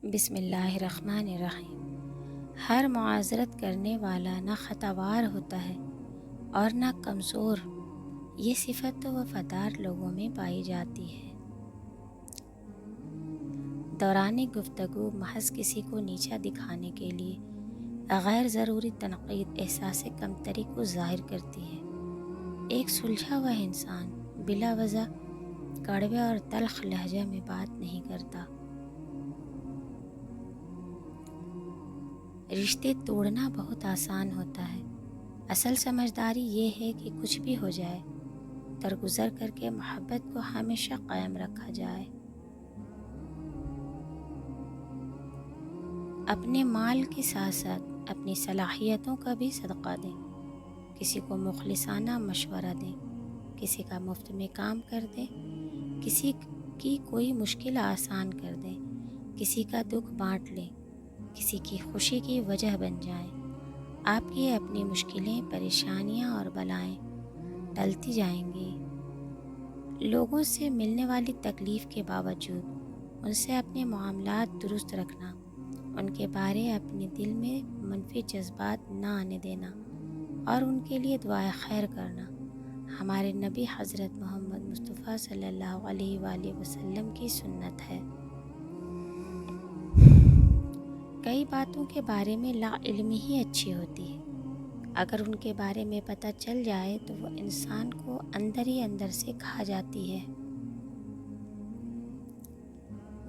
بسم اللہ الرحمن الرحیم۔ ہر معذرت کرنے والا نہ خطاوار ہوتا ہے اور نہ کمزور، یہ صفت تو وفادار لوگوں میں پائی جاتی ہے۔ دوران گفتگو محض کسی کو نیچا دکھانے کے لیے غیر ضروری تنقید احساس کمتری کو ظاہر کرتی ہے۔ ایک سلجھا ہوا انسان بلا وجہ کڑوے اور تلخ لہجے میں بات نہیں کرتا۔ رشتے توڑنا بہت آسان ہوتا ہے، اصل سمجھداری یہ ہے کہ کچھ بھی ہو جائے درگزر کر کے محبت کو ہمیشہ قائم رکھا جائے۔ اپنے مال کے ساتھ ساتھ اپنی صلاحیتوں کا بھی صدقہ دیں، کسی کو مخلصانہ مشورہ دیں، کسی کا مفت میں کام کر دیں، کسی کی کوئی مشکل آسان کر دیں، کسی کا دکھ بانٹ لیں، کسی کی خوشی کی وجہ بن جائیں۔ آپ کی اپنی مشکلیں، پریشانیاں اور بلائیں ٹلتی جائیں گی۔ لوگوں سے ملنے والی تکلیف کے باوجود ان سے اپنے معاملات درست رکھنا، ان کے بارے اپنے دل میں منفی جذبات نہ آنے دینا اور ان کے لیے دعائے خیر کرنا ہمارے نبی حضرت محمد مصطفیٰ صلی اللہ علیہ وآلہ وسلم کی سنت ہے۔ کئی باتوں کے بارے میں لا علمی ہی اچھی ہوتی ہے، اگر ان کے بارے میں پتہ چل جائے تو وہ انسان کو اندر ہی اندر سے کھا جاتی ہے۔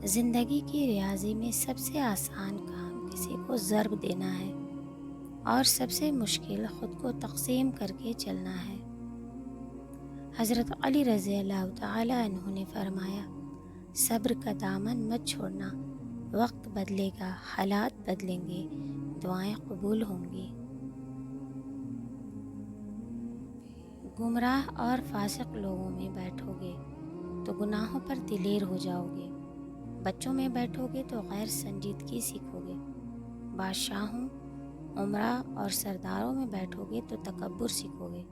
زندگی کی ریاضی میں سب سے آسان کام کسی کو ضرب دینا ہے اور سب سے مشکل خود کو تقسیم کر کے چلنا ہے۔ حضرت علی رضی اللہ تعالی عنہ نے فرمایا، صبر کا دامن مت چھوڑنا، وقت بدلے گا، حالات بدلیں گے، دعائیں قبول ہوں گی۔ گمراہ اور فاسق لوگوں میں بیٹھو گے تو گناہوں پر دلیر ہو جاؤ گے، بچوں میں بیٹھو گے تو غیر سنجیدگی سیکھو گے، بادشاہوں، امراء اور سرداروں میں بیٹھو گے تو تکبر سیکھو گے،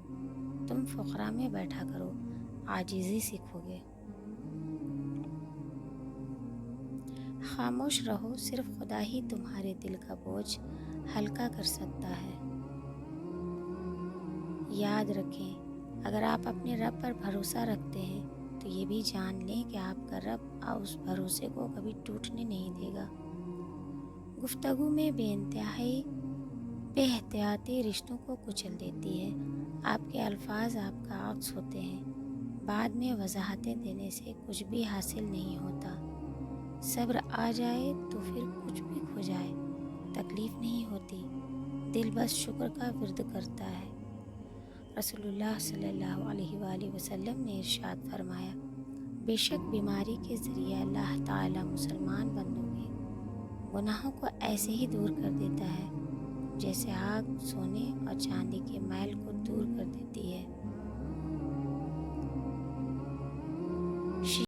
تم فقراء میں بیٹھا کرو، عاجزی سیکھو گے۔ خاموش رہو، صرف خدا ہی تمہارے دل کا بوجھ ہلکا کر سکتا ہے۔ یاد رکھیں، اگر آپ اپنے رب پر بھروسہ رکھتے ہیں تو یہ بھی جان لیں کہ آپ کا رب اس بھروسے کو کبھی ٹوٹنے نہیں دے گا۔ گفتگو میں بے احتیاطی رشتوں کو کچل دیتی ہے۔ آپ کے الفاظ آپ کا عکس ہوتے ہیں، بعد میں وضاحتیں دینے سے کچھ بھی حاصل نہیں ہوتا۔ صبر آ جائے تو پھر کچھ بھی کھو جائے تکلیف نہیں ہوتی، دل بس شکر کا ورد کرتا ہے۔ رسول اللہ صلی اللہ علیہ وآلہ وسلم نے ارشاد فرمایا، بے شک بیماری کے ذریعے اللہ تعالی مسلمان بندوں کے گناہوں کو ایسے ہی دور کر دیتا ہے جیسے آگ سونے اور چاندی کے میل کو دور کر دیتی ہے۔